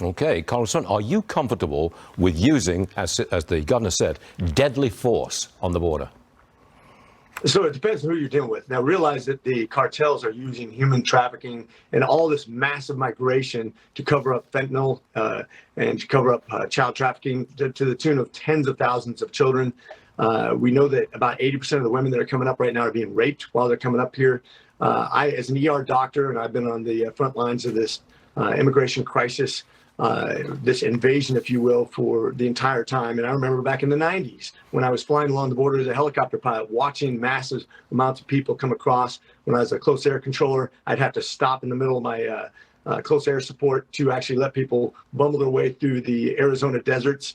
Okay, Congressman, are you comfortable with using, as the governor said, deadly force on the border? So it depends on who you're dealing with. Now, realize that the cartels are using human trafficking and all this massive migration to cover up fentanyl and to cover up child trafficking to the tune of tens of thousands of children. We know that about 80% of the women that are coming up right now are being raped while they're coming up here. I, as an ER doctor, and I've been on the front lines of this immigration crisis, this invasion, if you will, for the entire time. And I remember back in the 90s when I was flying along the border as a helicopter pilot, watching massive amounts of people come across. When I was a close air controller, I'd have to stop in the middle of my close air support to actually let people bumble their way through the Arizona deserts.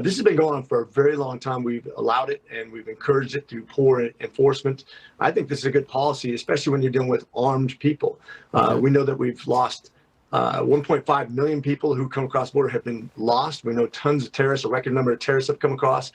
This has been going on for a very long time. We've allowed it and we've encouraged it through poor enforcement. I think this is a good policy, especially when you're dealing with armed people. We know that we've lost 1.5 million people who come across the border have been lost. We know tons of terrorists, a record number of terrorists have come across.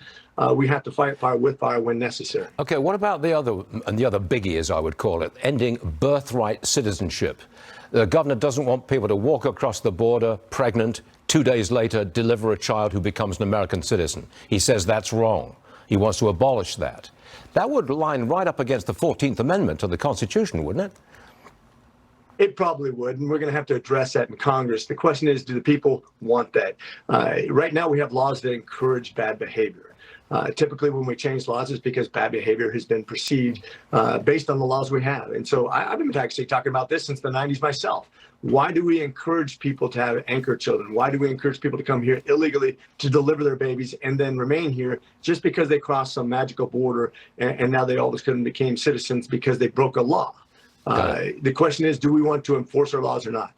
We have to fight fire with fire when necessary. Okay, what about the other biggie, as I would call it, ending birthright citizenship? The governor doesn't want people to walk across the border pregnant, 2 days later deliver a child who becomes an American citizen. He says that's wrong. He wants to abolish that. That would line right up against the 14th Amendment to the Constitution, wouldn't it? It probably would, and we're going to have to address that in Congress. The question is, do the people want that? Right now, we have laws that encourage bad behavior. Typically, when we change laws, it's because bad behavior has been perceived based on the laws we have. And so I've been actually talking about this since the 90s myself. Why do we encourage people to have anchor children? Why do we encourage people to come here illegally to deliver their babies and then remain here just because they crossed some magical border and now they all of a sudden became citizens because they broke a law? The question is, do we want to enforce our laws or not?